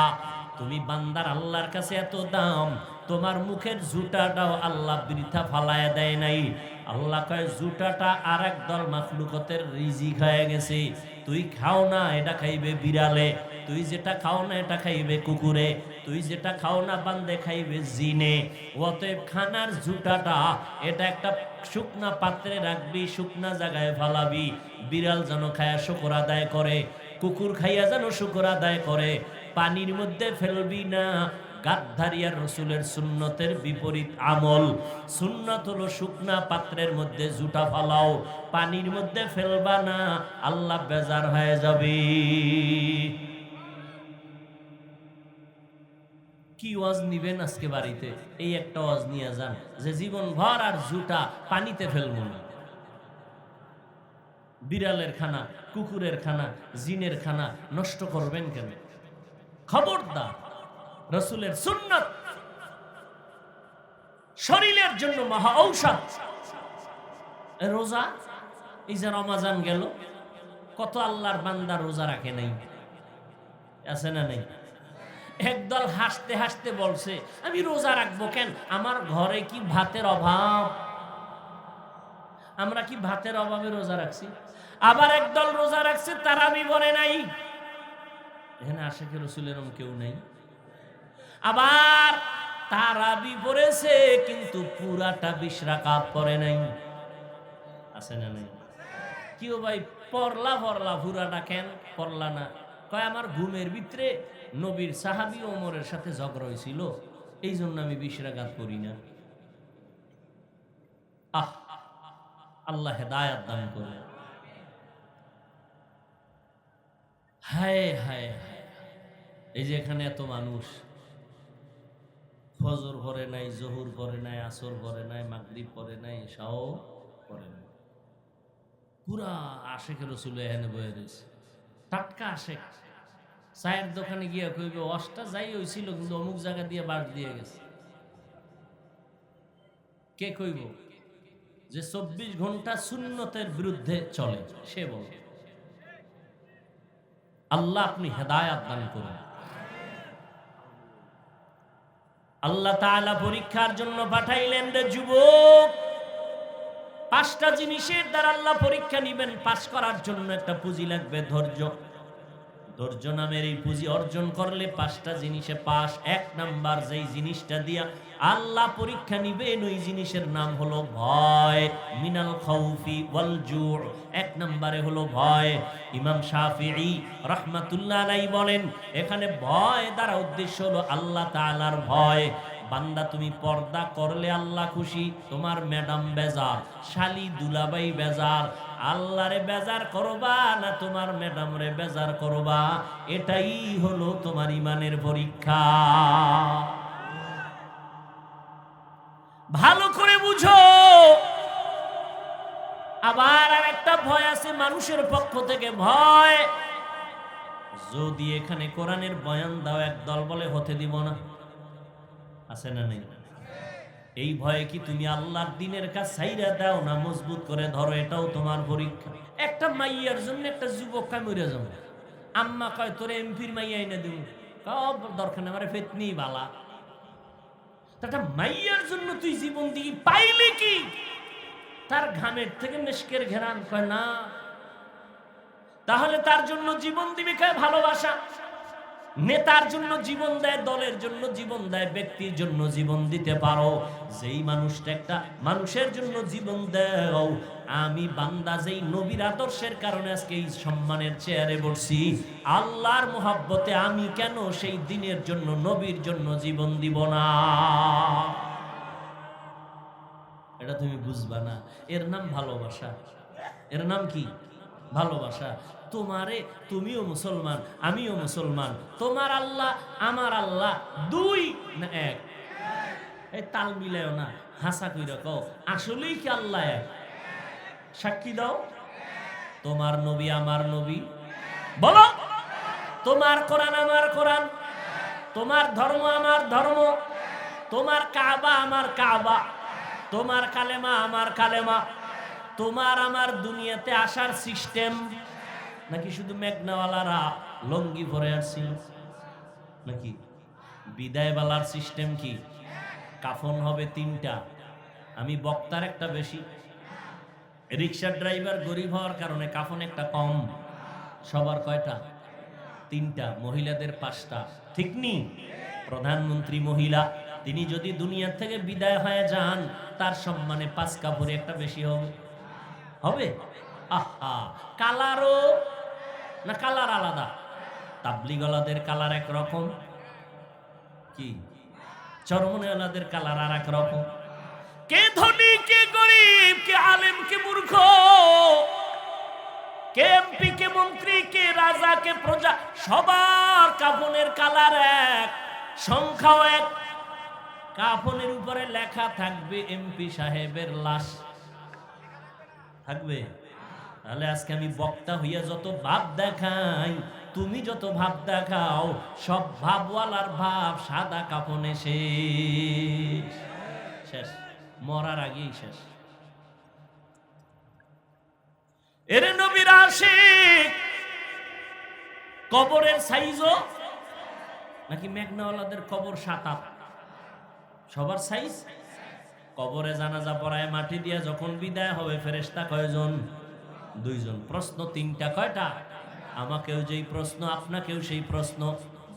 Speaker 1: তুমি বান্দার আল্লাহর কাছে এত দাম, তোমার মুখের জুটাটাও আল্লাহ বৃথা ফালায়া দেয় নাই। আল্লাহ কয় জুটাটা আর এক দল মাখলুকতের রিজিক হয়ে গেছে, তুই খাও না, এটা খাইবে বিড়ালে, তুই যেটা খাও না এটা খাইবে কুকুরে, তুই যেটা খাও না বান্দে খাইবে জিনে। অতএব খানার জুটাটা এটা একটা শুকনা পাত্রে রাখবি, শুকনা জায়গায় ফালাবি, বিড়াল যেন খায়া শুকর আদায় করে, কুকুর খাইয়া যেন শুকর আদায় করে, পানির মধ্যে ফেলবি না। গাদ্দারিয়ার রসুলের সুন্নতের বিপরীত আমল। সুন্নত হলো শুকনা পাত্রের মধ্যে জুটা ফালাও, পানির মধ্যে ফেলবা না, আল্লাহ বেজার হয়ে যাবে। কি ওয়াজ নিবেন আজকে বাড়িতে? এই একটা ওয়াজ নিয়ে যান যে জীবন ভর আর জুটা পানিতে ফেলবো না। বিড়ালের খানা, কুকুরের খানা, জিনের খানা নষ্ট করবেন কেন? খবরদার, রাসূলের সুন্নাত শরীরের জন্য মহা ঔষধ। রোজা, এই যে রমাজান গেল, কত আল্লাহর বান্দা রোজা রাখে নাই, আছে না নাই? একদল হাসতে হাসতে বলছে আমি রোজা রাখবো কেন, আমার ঘরে কি ভাতের অভাব? আমরা কি ভাতের অভাবে রোজা রাখছি? আবার একদল রোজা রাখছে তারাবি পড়ে নাই, এখানে আশিকে রাসূলের কেউ নাই। আবার তারাবি পড়েছে কিন্তু পুরাটা 20 রাকাত পড়ে নাই, আছে না নাই? কেউ ভাই পড়লা পুরাটা কেন পড়লা না? কয় আমার ঘুমের ভিতরে নবীর সাহাবী ওমরের সাথে ঝগড়া হয়েছিল, এই জন্য আমি 20 রাকাত পড়ি না। আল্লাহ হেদায়েত দান করে। হায় হায় হায়, এই যে এখানে এত মানুষ ফজর পড়ে নাই, জোহর পড়ে নাই, আসর পড়ে নাই, মাগরিব পড়ে নাই, এশাও পড়ে নাই, পুরা আশিকে রাসূল এখানে বয়ে রয়েছে। টাটকা আশিক চায়ের দোকানে গিয়ে কইবে অষ্টা যাই হয়েছিল কিন্তু অমুক জায়গা দিয়ে বাস দিয়ে গেছে। কে কইব যে 24 ঘন্টা সুন্নতের বিরুদ্ধে চলে? সে বলে। আল্লাহ আপনি হেদায়াত দান করুন। আল্লাহ তাআলা পরীক্ষার জন্য পাঠাইলেন রে যুবক। 5টা জিনিসের দ্বারা আল্লাহ পরীক্ষা নিবেন। পাস করার জন্য একটা পুঁজি লাগবে, ধৈর্য। ধৈর্য নামের এই পুঁজি অর্জন করলে 5টা জিনিসে পাস। 1 নাম্বার যেই জিনিসটা দিয়া আল্লাহ পরীক্ষা নিবেন ওই জিনিসের নাম হলো ভয়। মিনাল খাউফি ওয়াল জু'। 1 নম্বরে হলো ভয়। ইমাম শাফিঈ রাহমাতুল্লাহ আলাইহি বলেন এখানে ভয় দ্বারা উদ্দেশ্য হলো আল্লাহ তাআলার ভয়। বান্দা তুমি পর্দা করলে আল্লাহ খুশি, তোমার ম্যাডাম বেজার, শালি দুলাবাই বেজার, আল্লাহরে বেজার করবা না তোমার ম্যাডাম রে বেজার করবা, এটাই হলো তোমার ইমানের পরীক্ষা। ভালো করে বুঝো। আবার আর একটা ভয় আছে মানুষের পক্ষ থেকে ভয়। যদি এখানে কোরআনের বয়ান দাও একদল বলে হতে দিব না, আছে না নেই? এই ভয়ে কি তুমি আল্লাহর দ্বীনের কাজ ছাইরা দাও না মজবুত করে ধরো? এটাও তোমার পরীক্ষা। একটা মাইয়ার জন্য একটা যুবক মরে যাবে, আম্মা কয় তোরে এমপির মাইয়া এনে দেব, দরকার নেই, আমার ফেতনি বালা। একটা মাইয়ার জন্য তুই জীবন দিয়ে পাইলে কি? তার ঘামের থেকে মেশকের ঘেরান, কয় না। তাহলে তার জন্য জীবন দিবে কয় ভালোবাসা। নেতার জন্য জীবন দেয়, দলের জন্য জীবন দেয়, ব্যক্তির জন্য জীবন দিতে পারো। যেই মানুষটা একটা মানুষের জন্য জীবন দেও, আমি বান্দা যেই নবীর আদর্শের কারণে আজকে এই সম্মানের চেয়ারে বসছি, আল্লাহর মোহাব্বতে আমি কেন সেই দিনের জন্য নবীর জন্য জীবন দিব না? এটা তুমি বুঝবা না। এর নাম ভালোবাসা। এর নাম কি? ভালোবাসা। তোমারে, তুমিও মুসলমান আমিও মুসলমান, তোমার আল্লাহ আমার আল্লাহ 2 না 1? এই তাল মিলাও না, হাসা কইরা কও আসলেই কি আল্লাহ 1? সাক্ষী দাও। তোমার নবী আমার নবী, বলো। তোমার কোরআন আমার কোরআন, তোমার ধর্ম আমার ধর্ম, তোমার কাবা আমার কাবা, তোমার কালেমা আমার কালেমা, তোমার আমার দুনিয়াতে আসার সিস্টেম নাকি শুধু মেঘনাওয়ালারা লঙ্গি পরে আসছিল? নাকি বিদায়ওয়ালার সিস্টেম কি? কাফন হবে 3টা। আমি বক্তার একটা বেশি, রিক্সার ড্রাইভার গরিব হওয়ার কারণে কাফন একটা কম। সবার কয়টা? 3টা। মহিলাদের 5টা। ঠিক নি? প্রধানমন্ত্রী মহিলা, তিনি যদি দুনিয়া থেকে বিদায় হয়ে যান তার সম্মানে 5 কাপড়ে একটা বেশি হবে। হবে? আহা, কালারও না কালার আলাদা? তাবলিগওয়ালাদের কালার একরকম, কি চরমনেওয়ালাদের কালার আর এক রকম। কে ধনী কে গরিব, কে আলেম কে মূর্খ, কে এমপি কে মন্ত্রী, কে রাজা কে প্রজা, সবার কাফনের কালার এক, সংখ্যাও এক। কাফনের উপরে লেখা থাকবে এমপি সাহেবের লাশ থাকবে। তাহলে আজকে আমি বক্তা হইয়া যত ভাব দেখাই, তুমি যত ভাব দেখাও, সব ভাবওয়ালার ভাব সাদা কাফনে শেষ, মরার আগেই শেষ। এরে নবীর আশিক, কবরের সাইজও নাকি মেঘনাওয়ালাদের কবর 7-8? সবার সাইজ। কবরে জানাজা পড়ায় মাটি দিয়া যখন বিদায় হবে ফেরেশতা কয়জন? 2 জন। প্রশ্ন 3টা, কয়টা? আমাকেও যেই প্রশ্ন, আপনাকেও সেই প্রশ্ন,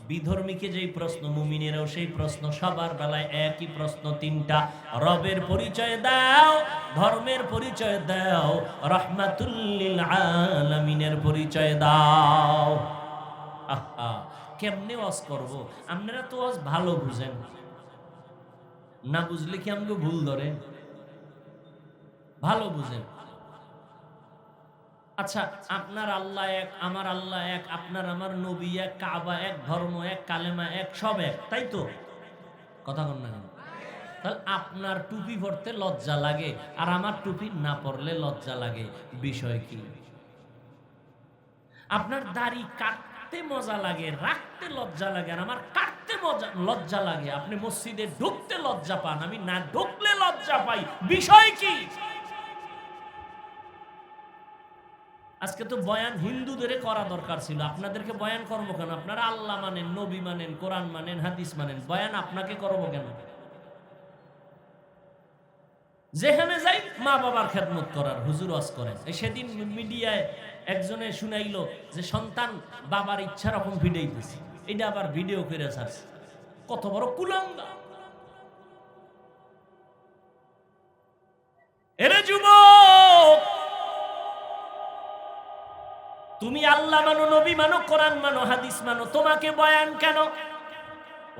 Speaker 1: বিধর্মীকে যেই প্রশ্ন, মুমিনেরও সেই প্রশ্ন, সবার বেলায় একই প্রশ্ন 3টা। রবের পরিচয় দাও, ধর্মের পরিচয় দাও, রাহমাতুল লিল আলামিনের পরিচয় দাও। আহা, কেমনে ওয়াজ করব? আপনারা তো ওয়াজ ভালো বুঝেন, না বুঝলে কি আমাকে ভুল ধরে? ভালো বুঝেন। আচ্ছা, আপনার আল্লাহ এক, আমার আল্লাহ এক, আপনার আমার নবী এক, কাবা এক, ধর্ম এক, কালেমা এক, সব এক, তাই তো? কথা বল না কেন? তাহলে আপনার টুপি পরতে লজ্জা লাগে আর আমার টুপি না পরলে লজ্জা লাগে, বিষয় কি? আপনার দাড়ি কাটতে মজা লাগে, রাখতে লজ্জা লাগে, আর আমার কাটতে লজ্জা লাগে। আপনি মসজিদে ঢুকতে লজ্জা পান, আমি না ঢুকলে লজ্জা পাই। বিষয় কি? আজকে তো বয়ান হিন্দুদের করা দরকার ছিল, আপনাদেরকে বয়ান করবো কেন? আপনারা আল্লাহ মানেন, নবী মানেন, কোরআন মানেন, হাদিস মানেন, বয়ান আপনাকে করবো কেন? যেখানে যাই মা বাবার খেদমত করার হুজুর ওয়াজ করেন। সেদিন মিডিয়ায় একজনে শুনাইলো যে সন্তান বাবার ইচ্ছা রকম ভিডিওইতেছে, এটা আবার ভিডিও করে ছাড়ছে। কত বড় কুলাঙ্গা! এরে যুবক, তুমি আল্লাহ মানো, নবী মানো, কোরআন মানো, হাদিস মানো, তোমাকে বয়ান কেন?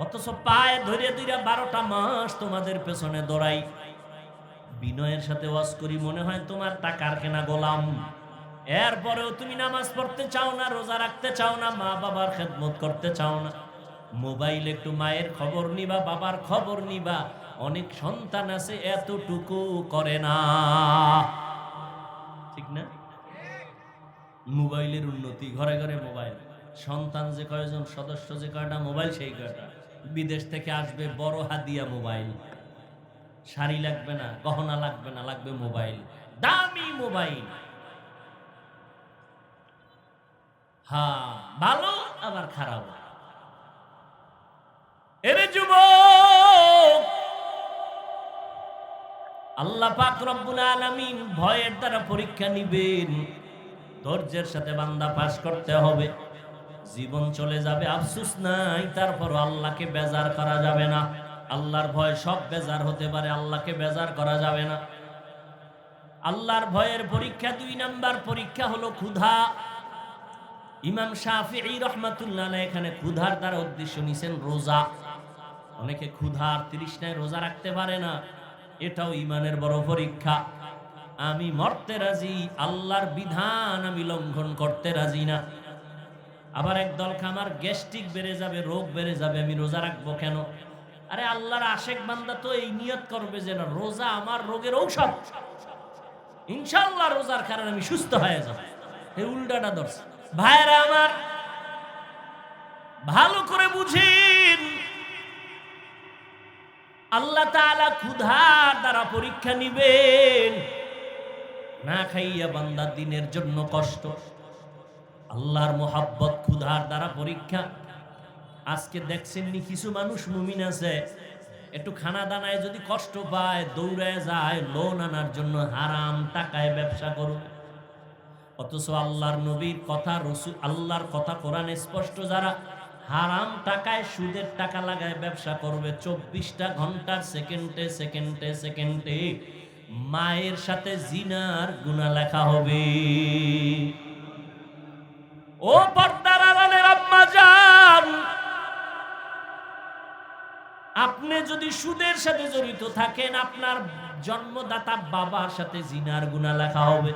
Speaker 1: অথচ পায়ে ধরে ধরে 12টা মাস তোমাদের পেছনে দৌড়াই, বিনয়ের সাথে ওয়াজ করি, মনে হয় তোমার টাকার কেনা গোলাম। এরপরেও তুমি নামাজ পড়তে চাও না, রোজা রাখতে চাও না, মা বাবার খেদমত করতে চাও না। মোবাইল একটু মায়ের খবর নিবা, বাবার খবর নিবা। অনেক সন্তান আছে এতটুকু করে না, ঠিক না? মোবাইলের উন্নতি, ঘরে ঘরে মোবাইল, সন্তান যে কয়জন, সদস্য যে কয়টা, মোবাইল সেই কয়টা। বিদেশ থেকে আসবে বড় হাদিয়া মোবাইল, শাড়ি লাগবে না, গহনা লাগবে না, লাগবে মোবাইল, দামি মোবাইল। হ্যাঁ, ভালো আবার খারাপ। এরে যুবক, আল্লাহ পাক রব্বুল আলামিন ভয়ের দ্বারা পরীক্ষা নিবেন। ধৈর্যের সাথে বান্দা পাস করতে হবে। জীবন চলে যাবে, আফসোস নাই, তারপর আল্লাহকে বেজার করা যাবে না। আল্লাহর ভয় সব বেজার হতে পারে, আল্লাহকে বেজার করা যাবে না। আল্লাহর ভয়ের পরীক্ষা 2 নাম্বার পরীক্ষা হলো ক্ষুধা। ইমাম শাফিঈ রাহমাতুল্লাহ আলাইহি এখানে ক্ষুধার দ্বারা উদ্দেশ্য নিছেন রোজা। অনেকে ক্ষুধার তৃষ্ণায় রোজা রাখতে পারে না, এটাও ইমানের বড় পরীক্ষা। আমি মরতে রাজি, আল্লাহর বিধান আমি লঙ্ঘন করতে রাজি না। আবার একদল খামার গ্যাস্ট্রিক বেড়ে যাবে, রোগ বেড়ে যাবে, আমি রোজা রাখবো কেন? আরে আল্লাহর আশেক বান্দা তো এই নিয়ত করবে যে না, রোজা আমার রোগের ঔষধ, ইনশাআল্লাহ রোজার কারণে আমি সুস্থ হয়ে যাব। এই উল্টাটা ধরছে। ভাইরা আমার, ভালো করে বুঝেন, আল্লাহ তাআলা ক্ষুধার দ্বারা পরীক্ষা নিবেন। না খাইয়া বান্দা দিনের জন্য কষ্ট, আল্লাহর মোহাব্বত ক্ষুধার দ্বারা পরীক্ষা। আজকে দেখছেন নি কিছু মানুষ মুমিন আছে, একটু খানা দানায় যদি কষ্ট পায় দৌড়ায় যায় লোন আনার জন্য, হারাম টাকায় ব্যবসা করুক। অথচ আল্লাহর নবীর কথা, রসুল আল্লাহর কথা কোরআনে স্পষ্ট, যারা হারাম টাকায় সুদের টাকা লাগায় ব্যবসা করবে, 24টা ঘন্টার সেকেন্ডে সেকেন্ডে সেকেন্ডে মায়ের সাথে জিনার গুনাহ লেখা হবে। ও পর্দার আড়ালের আম্মা জান, আপনি যদি সুদের সাথে জড়িত থাকেন, আপনার জন্মদাতা বাবার সাথে জিনার গুনাহ লেখা হবে।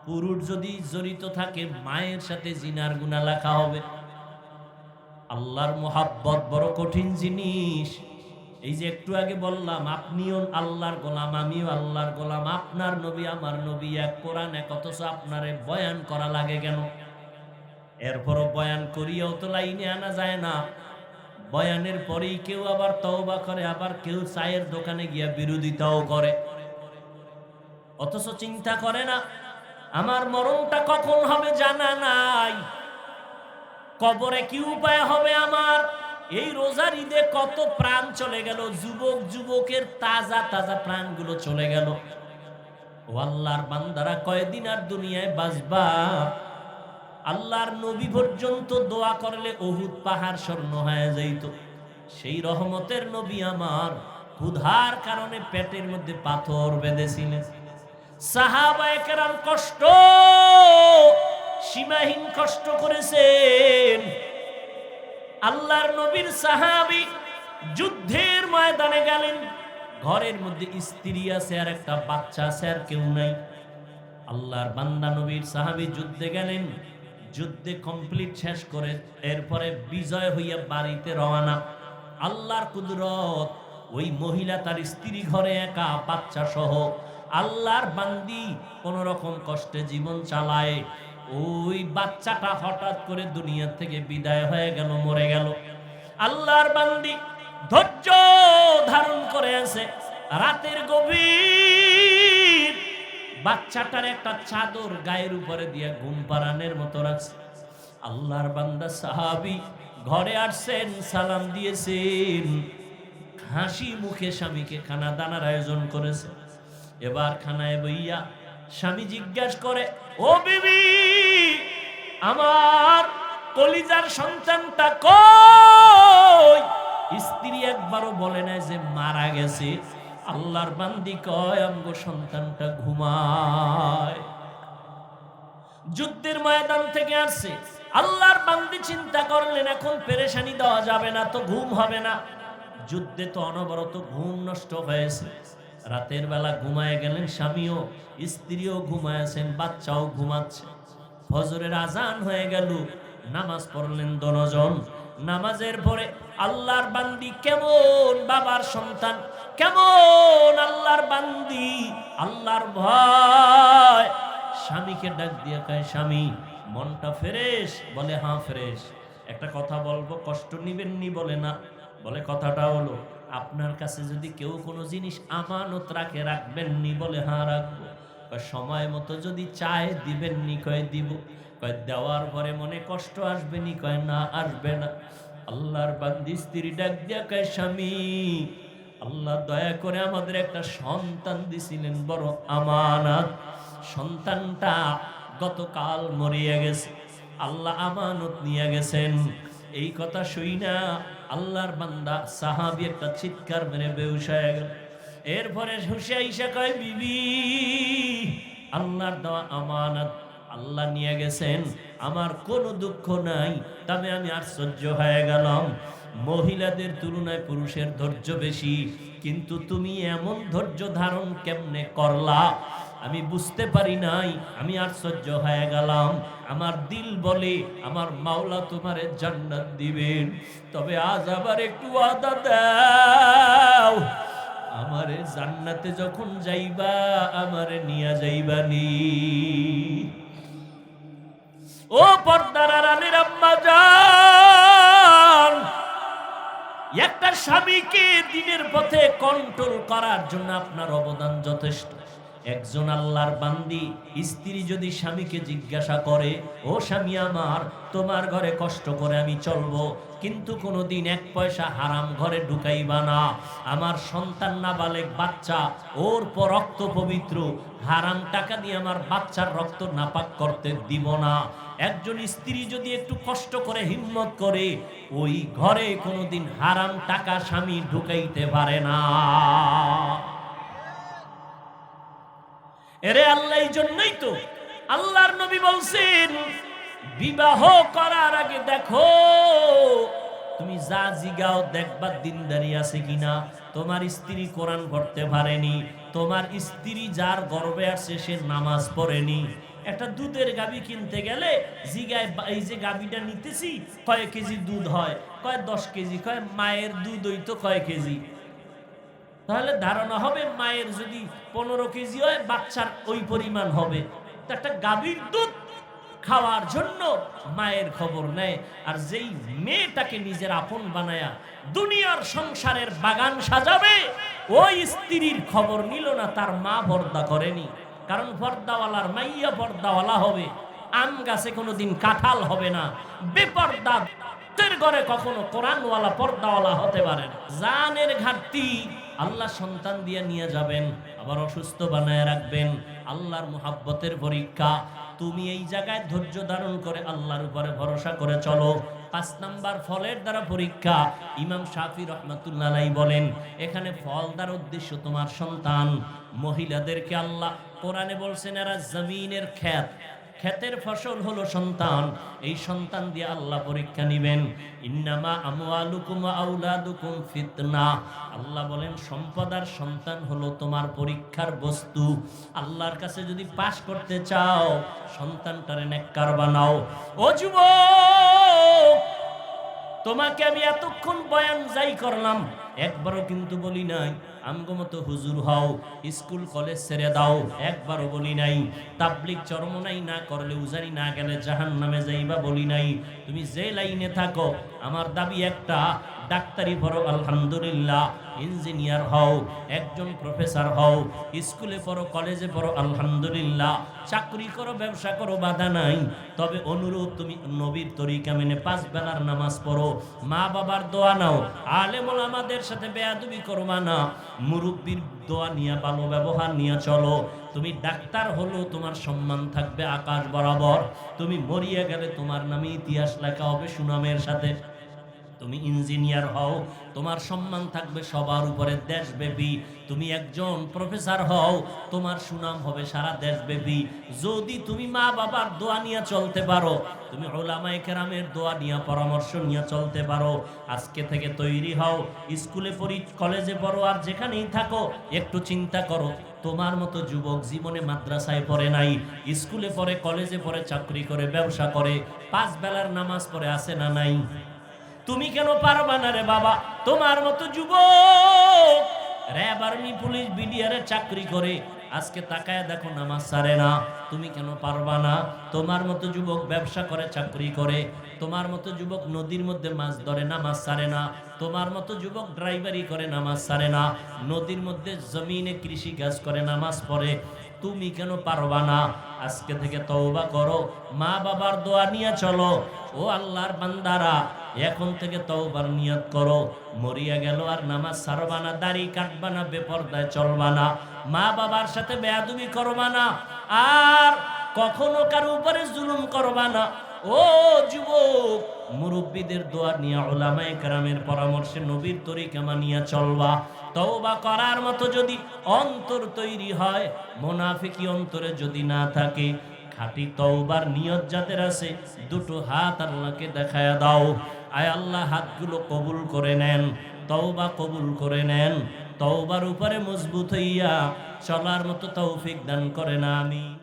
Speaker 1: পুরুষ যদি জড়িত থাকে, মায়ের সাথে জিনার গুনাহ লেখা হবে। আল্লাহর মোহাব্বত বড় কঠিন জিনিস। এই যে একটু আগে বললাম, আপনিও আল্লাহর গোলাম, আমিও আল্লাহর গোলাম, আপনার নবী আমার নবী এক, কোরআন এক, অথচ আপনারে বয়ান করা লাগে কেন? এরপরও বয়ান করিয়াও তো লাইনে আনা যায় না। বয়ানের পরেই কেউ আবার তওবা করে, আবার কেউ চায়ের দোকানে গিয়া বিরোধিতাও করে। অথচ চিন্তা করে না, আমার মরণটা কখন হবে জানা নাই, কবরে কি উপায় হবে আমার। এই রোজার ঈদে কত প্রাণ চলে গেল, যুবক যুবকের তাজা তাজা প্রাণগুলো চলে গেল। ও আল্লাহর বান্দারা, কয়দিন আর দুনিয়ায় বাঁচবা? আল্লাহর নবী পর্যন্ত দোয়া করলে উহুদ পাহাড় স্বর্ণ হয়ে যাইত। সেই রহমতের নবী আমার ক্ষুধার কারণে পেটের মধ্যে পাথর বেঁধেছিলেন। সাহাবায়ে কেরাম কষ্ট, সীমাহীন কষ্ট করেছেন। আল্লাহর নবীর সাহাবী যুদ্ধের ময়দানে গেলেন, ঘরের মধ্যে স্ত্রী আছে আর একটা বাচ্চা আছে, আর কেউ নাই। আল্লাহর বান্দা নবীর সাহাবী যুদ্ধে গেলেন, যুদ্ধে কমপ্লিট শেষ করে এরপরে বিজয় হইয়া বাড়িতে রওনা। আল্লাহর কুদরত, ওই মহিলা তার স্ত্রী ঘরে একা, বাচ্চা সহ আল্লাহর বান্দি কোন রকম কষ্টে জীবন চালায়, ওই বাচ্চাটা হঠাৎ করে দুনিয়া থেকে বিদায় হয়ে গেল, মরে গেল। আল্লাহর বান্দি ধৈর্য ধারণ করে আছে, রাতের গভীর বাচ্চাটার একটা চাদর গায়ের উপরে দিয়ে ঘুম পাড়ানোর মতো রাখছে। আল্লাহর বান্দা সাহাবী ঘরে আসছেন, সালাম দিয়েছেন, হাসি মুখে স্বামীকে খানা দানার আয়োজন করেছে। এবার খানায় বইয়া স্বামী জিজ্ঞাসা করে, ও বিবি, আমার কলিজার সন্তানটা কই? স্ত্রী একবারও বলে না যে মারা গেছে। আল্লাহর বান্দি কয়, আমগো সন্তানটা ঘুমায়। যুদ্ধের ময়দান থেকে আসছে, আল্লাহর বান্দি চিন্তা করলেন এখন পেরেশানি দেওয়া যাবে না, তো ঘুম হবে না। যুদ্ধে তো অনবরত ঘুম নষ্ট হয়েছে। রাতের বেলা ঘুমায় গেলেন স্বামীও, স্ত্রীও ঘুমায়ছেন, বাচ্চাও ঘুমাচ্ছে। ফজরের আজান হয়ে গেল, নামাজ পড়লেন দনজন। নামাজের পরে আল্লাহর বান্দি কেমন বাবার সন্তান, কেমন আল্লাহর বান্দি, আল্লাহর ভয়, স্বামীকে ডাক দিয়ে কয়, স্বামী মনটা ফ্রেশ? বলে হ্যাঁ ফ্রেশ। একটা কথা বলবো, কষ্ট নিবেন নি? বলে না। বলে কথাটা হলো, আপনার কাছে যদি কেউ কোনো জিনিস আমানত রাখে, রাখবেন নি? বলে হ্যাঁ রাখবো। কয় সময় মতো যদি চায় দিবেন নি? কয় দিব। কয় দেওয়ার পরে মনে কষ্ট আসবে নি? কয় না, আসবে না। আল্লাহর বান্দি স্ত্রী ডাক দিয়া কয়, স্বামী আল্লাহ দয়া করে আমাদের একটা সন্তান দিছিলেন, বড় আমানত। সন্তানটা গতকাল মরিয়া গেছে, আল্লাহ আমানত নিয়ে গেছেন। এই কথা শুই না আল্লাহর বান্দা সাহাবী একটা চিৎকার মেরে বেহুশ হয়ে গেল। এরপরে হুশে আইসা কয়, বিবি আল্লাহর দেওয়া আমানত আল্লাহ নিয়ে গেছেন, আমার কোনো দুঃখ নাই, তবে আমি আশ্চর্য হয়ে গেলাম। মহিলাদের তুলনায় পুরুষের ধৈর্য বেশি, কিন্তু তুমি এমন ধৈর্য ধারণ কেমনে করলা আমি বুঝতে পারি নাই, আমি আশ্চর্য হয়ে গেলাম। আমার দিল বলে আমার মাওলা তোমারে জান্নাত দিবেন, তবে আজ আবার একটু ওয়াদা দাও, আমারে জান্নাতে যখন যাইবা আমারে নিয়া যাইবানি। ও পর্দার আড়ালের আম্মা জান, একটা স্বামীকে দিনের পথে কন্ট্রোল করার জন্য আপনার অবদান যথেষ্ট। একজন আল্লাহর বান্দি স্ত্রী যদি স্বামীকে জিজ্ঞাসা করে, ও স্বামী আমার, তোমার ঘরে কষ্ট করে আমি চলবো, কিন্তু কোনোদিন এক পয়সা হারাম ঘরে ঢুকাইবা না, আমার সন্তান নাবালেগ বাচ্চা, ওর পর রক্ত পবিত্র, হারাম টাকা দিয়ে আমার বাচ্চার রক্ত নাপাক করতে দিব না। একজন স্ত্রী যদি একটু কষ্ট করে হিম্মত করে, ওই ঘরে কোনোদিন হারাম টাকা স্বামী ঢুকাইতে পারে না। এরে আল্লাহ, এই জন্যই তো আল্লাহর নবী বলছেন, বিবাহ করার আগে দেখো তুমি যা জিগাও, দেখবা দিনদারি আছে কিনা। তোমার স্ত্রী কোরআন পড়তে পারেনি, তোমার স্ত্রী যার গর্ভে আছে সে নামাজ পড়েনি। একটা দুধের গাভী কিনতে গেলে জিগায়, এই যে গাভীটা নিতেছি কয় কেজি দুধ হয়? কয় 10 কেজি। কয় মায়ের দুধ হইতো কয় কেজি? তাহলে ধারণা হবে মায়ের যদি 15 কেজি হয়, বাচ্চার ওই পরিমাণ হবে। একটা গাভীর দুধ খাওয়ার জন্য মায়ের খবর নেয়, আর যেই মেয়েটাকে নিজের আপন বানায়া দুনিয়ার সংসারের বাগান সাজাবে, ওই স্ত্রীর খবর নিল না, তার মা পর্দা করেনি। কারণ পর্দাওয়ালার মাইয়া পর্দাওয়ালা হবে, আম গাছে কোনোদিন কাঁঠাল হবে না। বেপর্দা ঘরে কখনো কোরআনওয়ালা পর্দাওয়ালা হতে পারে না। জানের ঘাটতি আল্লাহ সন্তান দিয়ে নিয়ে যাবেন, আবার অসুস্থ বানায় রাখবেন। আল্লাহর মুহাব্বতের পরীক্ষা। তুমি এই জায়গায় ধৈর্য ধারণ করে আল্লাহর উপরে ভরসা করে চলো। 5 নাম্বার ফলের দ্বারা পরীক্ষা। ইমাম শাফি রহমাতুল্লাহ আলাইহি বলেন, এখানে ফল দ্বারা উদ্দেশ্য তোমার সন্তান। মহিলাদেরকে আল্লাহ কোরআনে বলছেন, এরা জমিনের ক্ষেত, ক্ষেতের ফসল হলো সন্তান। এই সন্তান দিয়ে আল্লাহ পরীক্ষা নিবেন। ইন্নামা আমওয়ালুকুম ওয়া আওলাদুকুম ফিতনা। আল্লাহ বলেন, সম্পদ আর সন্তান হলো তোমার পরীক্ষার বস্তু। আল্লাহর কাছে যদি পাস করতে চাও, সন্তানটারে নেককার বানাও। ও যুবক, তোমাকে আমি এতক্ষণ বয়ান যাই করলাম, একবারও কিন্তু বলি নাই আমগো মতো হুজুর হও, স্কুল কলেজ ছেড়ে দাও, একবারও বলি নাই। তাবলিগ চরমনাই না করলে, উজানি না গেলে জাহান্নামে যাইবা বলি নাই। তুমি যে লাইনে থাকো, আমার দাবি একটা, ডাক্তারি পড়ো আলহামদুলিল্লাহ, ইঞ্জিনিয়ার হও, একজন প্রফেসর হও, স্কুলে পড়ো, কলেজে পড়ো আলহামদুলিল্লাহ, চাকরি করো, ব্যবসা করো, বাধা নাই। তবে অনুরোধ, তুমি নবীর তরিকা মেনে 5 বেলার নামাজ পড়ো, মা বাবার দোয়া নাও, আলেম ওলামাদের সাথে বেয়াদবি করবা না, মুরব্বির দোয়া নিয়ে ভালো ব্যবহার নিয়ে চলো। তুমি ডাক্তার হলো, তোমার সম্মান থাকবে আকাশ বরাবর। তুমি মরিয়া গেলে তোমার নামে ইতিহাস লেখা হবে সুনামের সাথে। তুমি ইঞ্জিনিয়ার হও, তোমার সম্মান থাকবে সবার উপরে দেশব্যাপী। তুমি একজন প্রফেসর হও, তোমার সুনাম হবে সারা দেশব্যাপী। যদি তুমি মা বাবার দোয়া নিয়ে চলতে পারো, তুমি উলামায়ে কেরামের দোয়া নিয়ে পরামর্শ নিয়ে চলতে পারো, আজকে থেকে তৈরি হও। স্কুলে পড়ি, কলেজে পড়ো, আর যেখানেই থাকো, একটু চিন্তা করো, তোমার মতো যুবক জীবনে মাদ্রাসায় পড়ে নাই, স্কুলে পড়ে, কলেজে পড়ে, চাকরি করে, ব্যবসা করে, 5 বেলার নামাজ পড়ে, আছে না নাই? তুমি কেন পারবা না রে বাবা? তোমার মতো যুবক র‍্যাব, আর্মি, পুলিশ, বিডিআর চাকরি করে, আজকে তাকায় দেখো নামাজ ছাড়ে না। তুমি কেন পারবা না? তোমার মতো যুবক ব্যবসা করে, চাকরি করে, তোমার মতো যুবক নদীর মধ্যে মাছ ধরে, নামাজ ছাড়ে না। তোমার মতো যুবক ড্রাইভারি করে, নামাজ ছাড়ে না। নদীর মধ্যে জমিনে কৃষি কাজ করে, নামাজ পড়ে। তুমি কেন পারবা না? আজকে থেকে তওবা করো, মা বাবার দোয়া নিয়ে চলো। ও আল্লাহর বান্দারা, এখন থেকে তওবার নিয়ত করো। মরিয়া গেল আর নামাজ ছাড়বা না, দাড়ি কাটবা না, বেপরদায় চলবা না, মা বাবার সাথে বেয়াদবি করবা না, আর কখনো কারো উপরে জুলুম করবা না। ও যুবক, মুরব্বীদের দোয়া নিয়ে, উলামায়ে কেরামের পরামর্শে, নবীর তরিকা মানিয়া চলবা। তওবা করার মতো যদি অন্তর তৈরি হয়, মুনাফিকি অন্তরে যদি না থাকে, খাঁটি তওবার নিয়ত যাদের আছে, দুটো হাত আল্লাহকে দেখায়া দাও। আয় আল্লাহ, হাতগুলো কবুল করে নেন, তওবা কবুল করে নেন, তওবার উপরে মজবুত হইয়া চলার মতো তৌফিক দান করেন, আমিন।